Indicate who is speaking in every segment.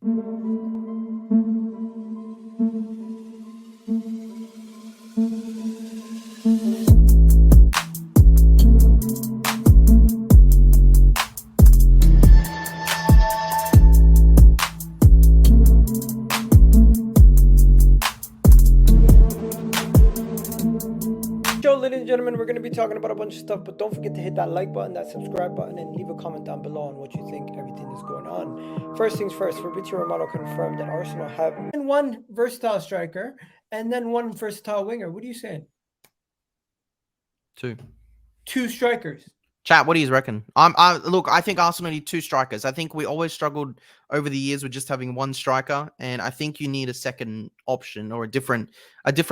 Speaker 1: Ladies and gentlemen, we're going to be talking about a bunch of stuff, but don't forget to hit that like button, that subscribe button, and leave a comment down below on what you think everything is going on. First things first, Fabrizio Romano confirmed that Arsenal have one versatile striker and then one versatile winger. What are you saying? Two strikers.
Speaker 2: Chat, what do you reckon? Look, I think Arsenal need two strikers. I think we always struggled over the years with just having one striker, and I think you need a second option or a different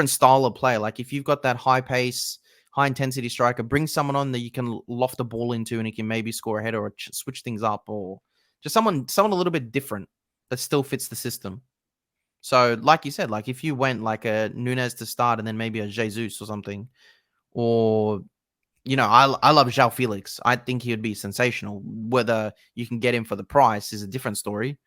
Speaker 2: style of play. Like if you've got that high pace, high intensity striker, bring someone on that you can loft the ball into and he can maybe score a header or switch things up, or just someone a little bit different that still fits the system. So, like you said, like if you went like a Nunes to start and then maybe a Jesus or something, or I love João Felix. I think he would be sensational. Whether you can get him for the price is a different story.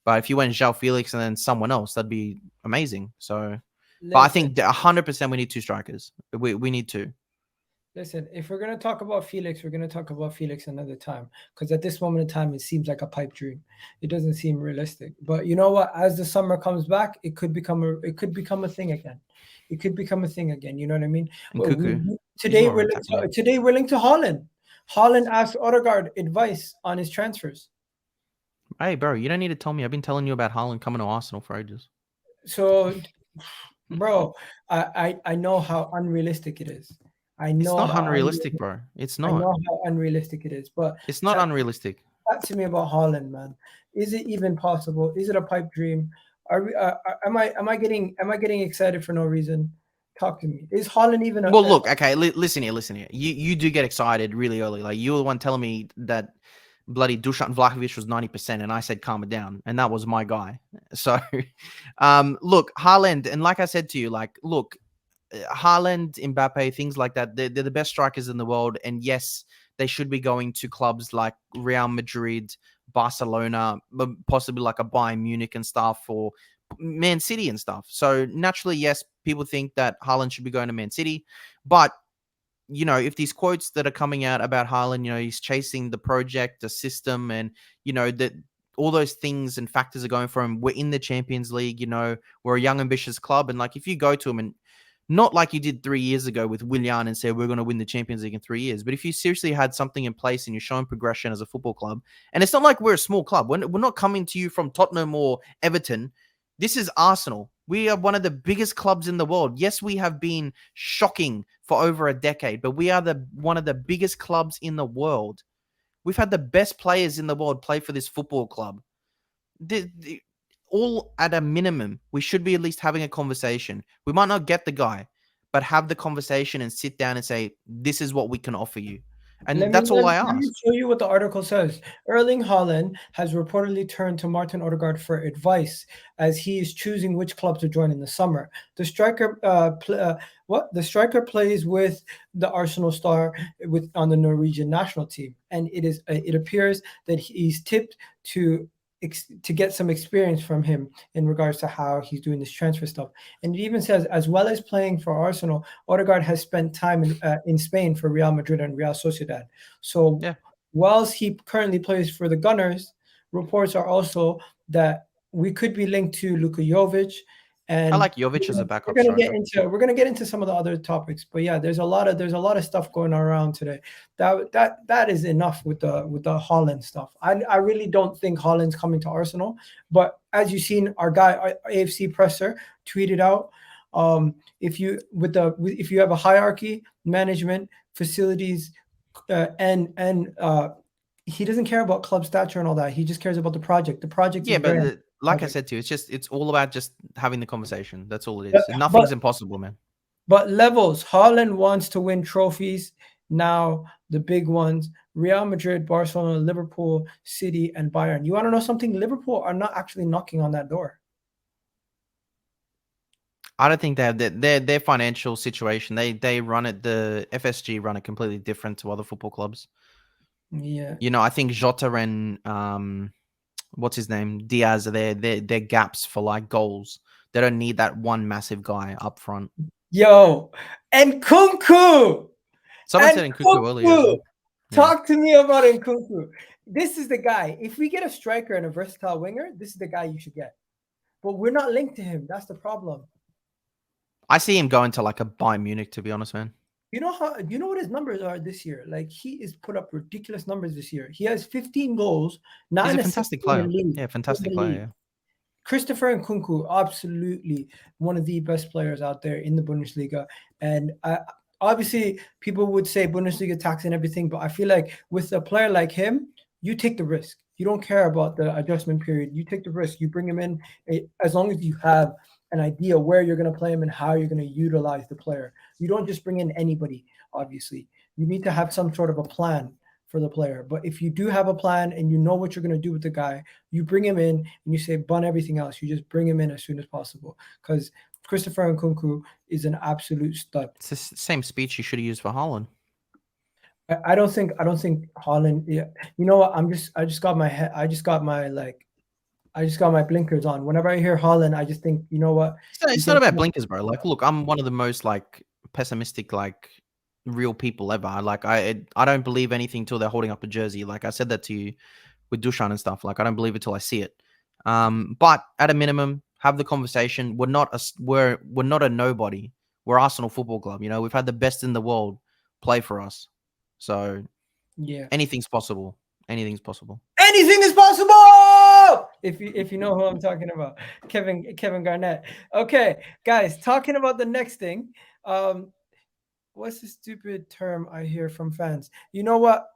Speaker 2: But if you went João Felix and then someone else, that'd be amazing. So, but I think 100% we need two strikers. We need two.
Speaker 1: Listen, if we're going to talk about Felix, we're going to talk about Felix another time. Because at this moment in time, it seems like a pipe dream. It doesn't seem realistic. But you know what? As the summer comes back, it could become a thing again. It could become a thing again. You know what I mean? Today we're linked to Haaland. Haaland asked Odegaard advice on his transfers.
Speaker 2: Hey, bro, you don't need to tell me. I've been telling you about Haaland coming to Arsenal for ages.
Speaker 1: So, bro, I know how unrealistic it is. I know
Speaker 2: it's not unrealistic, bro. It's not.
Speaker 1: I know how unrealistic it is, but
Speaker 2: it's not unrealistic.
Speaker 1: Talk to me about Haaland, man. Is it even possible? Is it a pipe dream? Am I getting excited for no reason? Talk to me. Is Haaland even?
Speaker 2: Look, okay. Listen here. You do get excited really early. Like you were the one telling me that bloody Dusan Vlahovic was 90%, and I said calm it down, and that was my guy. So, look, Haaland, and like I said to you, like look. Haaland, Mbappe, things like that, they're the best strikers in the world. And yes, they should be going to clubs like Real Madrid, Barcelona, possibly like a Bayern Munich and stuff, or Man City and stuff. So naturally, yes, people think that Haaland should be going to Man City. But, if these quotes that are coming out about Haaland, he's chasing the project, the system, and, that all those things and factors are going for him. We're in the Champions League, we're a young, ambitious club. And like, if you go to him and not like you did 3 years ago with Willian and said, we're going to win the Champions League in 3 years. But if you seriously had something in place and you're showing progression as a football club, and it's not like we're a small club. We're not coming to you from Tottenham or Everton. This is Arsenal. We are one of the biggest clubs in the world. Yes, we have been shocking for over a decade, but we are one of the biggest clubs in the world. We've had the best players in the world play for this football club. All at a minimum, we should be at least having a conversation. We might not get the guy, but have the conversation and sit down and say, this is what we can offer you. And that's all I ask.
Speaker 1: Let me show you what the article says. Erling Haaland has reportedly turned to Martin Odegaard for advice as he is choosing which club to join in the summer. The striker plays with the Arsenal star on the Norwegian national team, and it appears that he's tipped to get some experience from him in regards to how he's doing this transfer stuff. And it even says, as well as playing for Arsenal, Odegaard has spent time in Spain for Real Madrid and Real Sociedad. So whilst he currently plays for the Gunners, reports are also that we could be linked to Luka Jovic. And
Speaker 2: I like Jovic as a backup.
Speaker 1: We're gonna get into some of the other topics, but yeah, there's a lot of stuff going around today. That is enough with the Haaland stuff. I really don't think Haaland's coming to Arsenal, but as you've seen, our guy, our AFC presser, tweeted out, if you have a hierarchy, management, facilities, and he doesn't care about club stature and all that. He just cares about the project. The project.
Speaker 2: Yeah, but like I said to you, it's all about just having the conversation. That's all it is. Nothing's impossible, man.
Speaker 1: But levels, Haaland wants to win trophies now, the big ones: Real Madrid, Barcelona, Liverpool, City, and Bayern. You want to know something? Liverpool are not actually knocking on that door.
Speaker 2: I don't think they have their financial situation. They run it. The FSG run it completely different to other football clubs.
Speaker 1: Yeah.
Speaker 2: I think Jota and what's his name, Diaz, they're gaps for like goals. They don't need that one massive guy up front.
Speaker 1: Yo, and Kunku.
Speaker 2: Someone said Nkunku earlier as well. Yeah.
Speaker 1: Talk to me about Nkunku. This is the guy. If we get a striker and a versatile winger, this is the guy you should get. But we're not linked to him. That's the problem.
Speaker 2: I see him going to like a Bayern Munich, to be honest, man.
Speaker 1: You know what his numbers are this year? Like, he is put up ridiculous numbers this year. He has 15 goals, 9
Speaker 2: He's a
Speaker 1: assists
Speaker 2: fantastic
Speaker 1: in
Speaker 2: player.
Speaker 1: the league.
Speaker 2: Yeah, fantastic player. Yeah.
Speaker 1: Christopher Nkunku, absolutely one of the best players out there in the Bundesliga. And obviously, people would say Bundesliga tax and everything, but I feel like with a player like him, you take the risk. You don't care about the adjustment period. You take the risk. You bring him in as long as you have an idea where you're going to play him and how you're going to utilize the player. You don't just bring in anybody, obviously. You need to have some sort of a plan for the player. But if you do have a plan and you know what you're going to do with the guy, you bring him in and you say, bun everything else. You just bring him in as soon as possible, because Christopher Nkunku is an absolute stud.
Speaker 2: It's the same speech you should have used for Haaland.
Speaker 1: I don't think Haaland. Yeah, you know what? I just got my blinkers on. Whenever I hear Haaland, I just think, you know what?
Speaker 2: It's not about blinkers, bro. Like, look, I'm one of the most like pessimistic, like real people ever. Like, I don't believe anything till they're holding up a jersey. Like I said that to you with Dusan and stuff. Like, I don't believe it till I see it. But at a minimum, have the conversation. We're not a nobody. We're Arsenal Football Club. You know, we've had the best in the world play for us. So
Speaker 1: yeah,
Speaker 2: anything's possible. Anything's possible.
Speaker 1: Anything is possible. If you know who I'm talking about, Kevin Garnett. Okay, guys, talking about the next thing. What's the stupid term I hear from fans? You know what?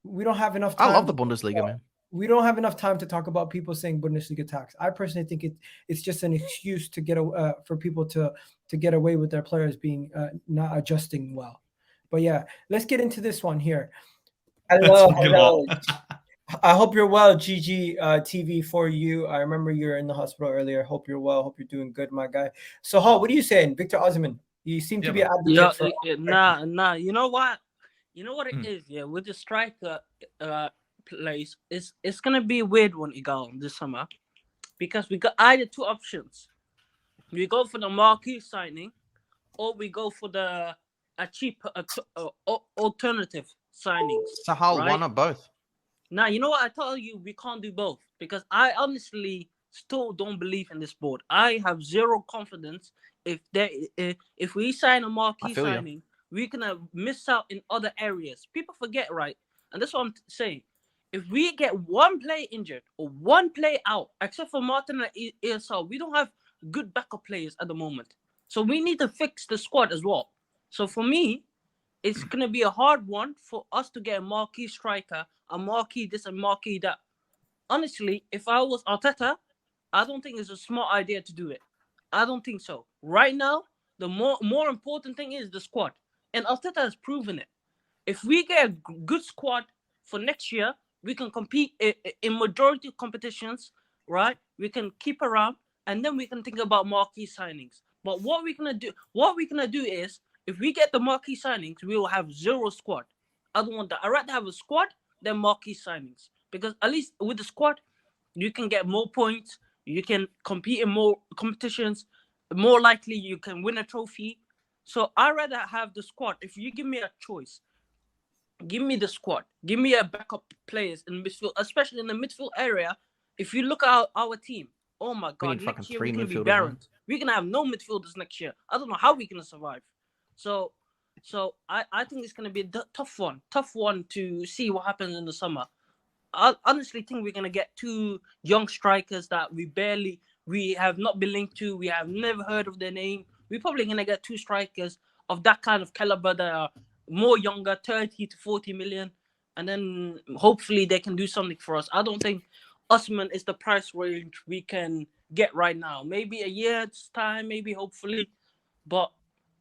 Speaker 1: We don't have enough time.
Speaker 2: I love the Bundesliga, man.
Speaker 1: We don't have enough time to talk about people saying Bundesliga tax. I personally think it's just an excuse to get for people to get away with their players being not adjusting well. But yeah, let's get into this one here. Hello. I hope you're well, GG for you. I remember you were in the hospital earlier. Hope you're well. Hope you're doing good, my guy. So, what are you saying, Victor Osman? You seem to be an advocate for.
Speaker 3: Nah. You know what? You know what it is. Yeah, with the striker place, it's gonna be a weird one, Egal, this summer, because we got either two options. We go for the marquee signing, or we go for a cheap alternative signings.
Speaker 2: So how?
Speaker 3: Right?
Speaker 2: Why not both?
Speaker 3: Now, you know what? I tell you, we can't do both, because I honestly still don't believe in this board. I have zero confidence if we sign a marquee signing, we're gonna miss out in other areas. People forget, right? And that's what I'm saying. If we get one player injured or one player out, except for Martin and ESL, we don't have good backup players at the moment. So we need to fix the squad as well. So for me, it's going to be a hard one for us to get a marquee striker, a marquee this and marquee that. Honestly, if I was Arteta, I don't think it's a smart idea to do it. I don't think so. Right now, the more important thing is the squad. And Arteta has proven it. If we get a good squad for next year, we can compete in majority of competitions, right? We can keep around, and then we can think about marquee signings. But what we're gonna do is, if we get the marquee signings, we will have zero squad. I don't want that. I'd rather have a squad than marquee signings, because at least with the squad, you can get more points. You can compete in more competitions. More likely, you can win a trophy. So I'd rather have the squad. If you give me a choice, give me the squad. Give me a backup players in midfield, especially in the midfield area. If you look at our team, oh my God, next year we're going to be barren. We're going to have no midfielders next year. I don't know how we're going to survive. So I think it's going to be a tough one to see what happens in the summer. I honestly think we're going to get two young strikers that we have not been linked to. We have never heard of their name. We're probably going to get two strikers of that kind of caliber that are more younger, 30 to 40 million. And then hopefully they can do something for us. I don't think Usman is the price range we can get right now. Maybe a year's time, maybe hopefully. But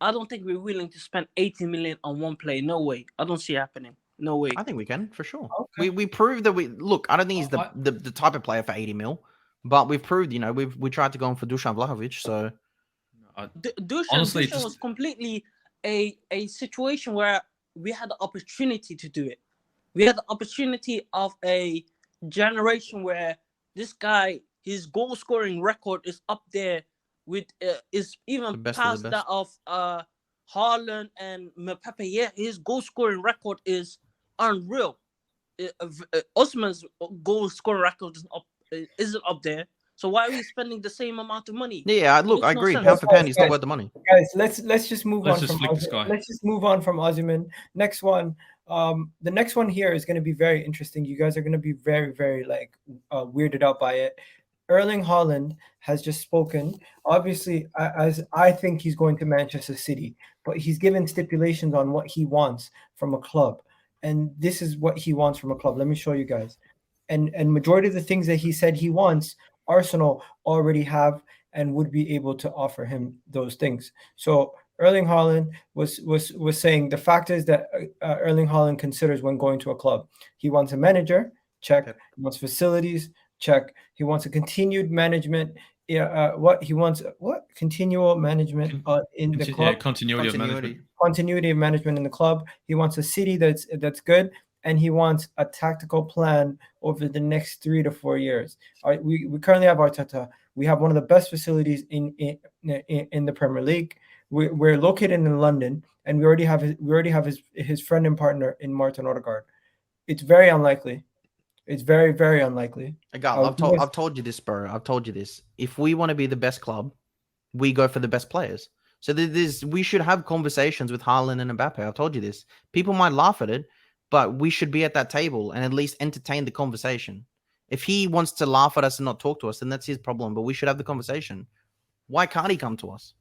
Speaker 3: I don't think we're willing to spend 80 million on one play. No way. I don't see it happening. No way.
Speaker 2: I think we can, for sure. Okay. We proved that I don't think he's the type of player for 80 mil, but we've proved, we tried to go on for Dusan Vlahovic, so.
Speaker 3: Dusan was completely a situation where we had the opportunity to do it. We had the opportunity of a generation where this guy, his goal scoring record is up there with is even past that of Haaland and Mbappe. Yeah, his goal scoring record is unreal. Osman's goal scoring record isn't up there. So why are we spending the same amount of money?
Speaker 2: Yeah, look, I agree. Pound for pound, he's not worth the money.
Speaker 1: Guys, let's just move on from Osimhen. Next one. The next one here is going to be very interesting. You guys are going to be very, very like weirded out by it. Erling Haaland has just spoken. Obviously, as I think he's going to Manchester City, but he's given stipulations on what he wants from a club. And this is what he wants from a club. Let me show you guys. And majority of the things that he said he wants, Arsenal already have and would be able to offer him those things. So Erling Haaland was saying the fact is that Erling Haaland considers when going to a club. He wants a manager, check. He wants facilities, check. He wants a continued management. Continual management in the club.
Speaker 4: Yeah, continuity of management.
Speaker 1: Continuity of management in the club. He wants a city that's good. And he wants a tactical plan over the next 3 to 4 years. We currently have Arteta. We have one of the best facilities in the Premier League. We're located in London, and we already have his friend and partner in Martin Odegaard. It's very unlikely. It's very, very unlikely.
Speaker 2: Egal, I've told you this, bro. I've told you this. If we want to be the best club, we go for the best players. So we should have conversations with Haaland and Mbappe. I've told you this. People might laugh at it, but we should be at that table and at least entertain the conversation. If he wants to laugh at us and not talk to us, then that's his problem. But we should have the conversation. Why can't he come to us?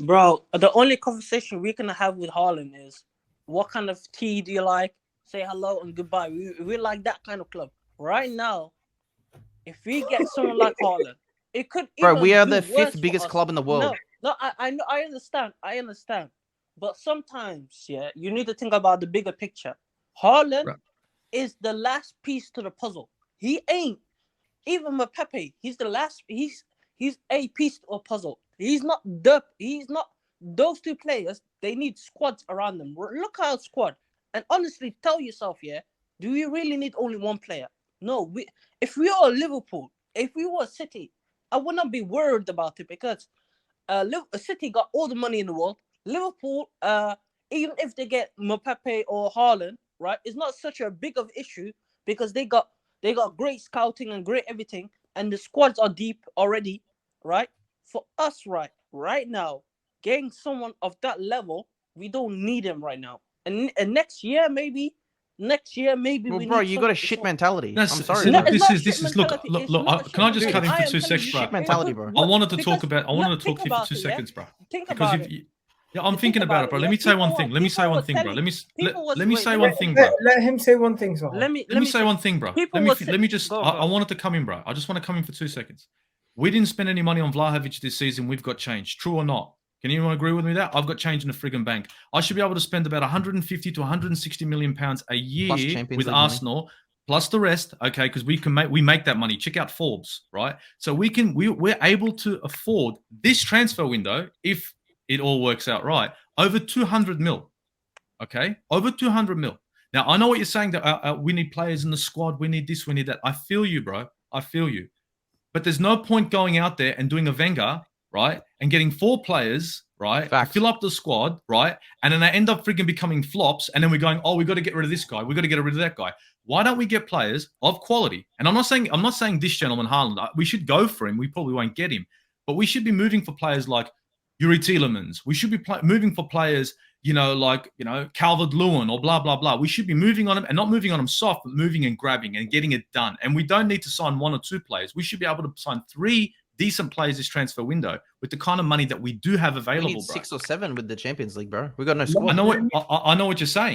Speaker 3: Bro, the only conversation we can have with Haaland is, what kind of tea do you like? Say hello and goodbye. We like that kind of club. Right now, if we get someone like Haaland, it could.
Speaker 2: Bro, we are the 5th biggest club in the world.
Speaker 3: No, I know, I understand. But sometimes, yeah, you need to think about the bigger picture. Haaland is the last piece to the puzzle. He ain't even Mbappe. He's the last. He's a piece to a puzzle. He's not those two players. They need squads around them. Look at our squad, and honestly, tell yourself, yeah, do we really need only one player? No. If we are Liverpool, if we were City, I would not be worried about it because City got all the money in the world. Liverpool, even if they get Mbappe or Haaland, right, it's not such a big of issue because they got great scouting and great everything, and the squads are deep already, right? For us, right now, getting someone of that level, we don't need him right now. And next year, maybe.
Speaker 2: Well, bro, you got a shit mentality. I'm sorry.
Speaker 4: See, look, this is look. Can I just cut in for 2 seconds, bro?
Speaker 2: Shit mentality, bro.
Speaker 4: I wanted to talk to you for 2 seconds, bro. I'm thinking about it, bro. Let me say one thing. Let me say one thing, bro. Let me say one thing, bro.
Speaker 1: Let him say one thing, so
Speaker 4: Let me say one thing, bro. Let me just. I wanted to come in, bro. I just want to come in for 2 seconds. We didn't spend any money on Vlahovic this season. We've got change. True or not? Can anyone agree with me that? I've got change in the friggin' bank. I should be able to spend about 150 to 160 million pounds a year with Arsenal, plus the rest, okay, because we make that money. Check out Forbes, right? So we're able to afford this transfer window, if it all works out right, over 200 mil. Okay? Over 200 mil. Now, I know what you're saying, that we need players in the squad, we need this, we need that. I feel you, bro. I feel you. But there's no point going out there and doing a Wenger, right, and getting 4 players, right, to fill up the squad, right, and then they end up freaking becoming flops, and then we're going, oh, we got to get rid of this guy, we got to get rid of that guy. Why don't we get players of quality? And I'm not saying this gentleman Haaland. We should go for him. We probably won't get him, but we should be moving for players like Yuri Tielemans. We should be moving for players, like Calvert-Lewin or blah blah blah. We should be moving on him, and not moving on him soft, but moving and grabbing and getting it done. And we don't need to sign 1 or 2 players. We should be able to sign 3 decent players this transfer window with the kind of money that we do have available.
Speaker 2: We need 6 or 7 with the Champions League, bro. We got no squad.
Speaker 4: I know what you're saying.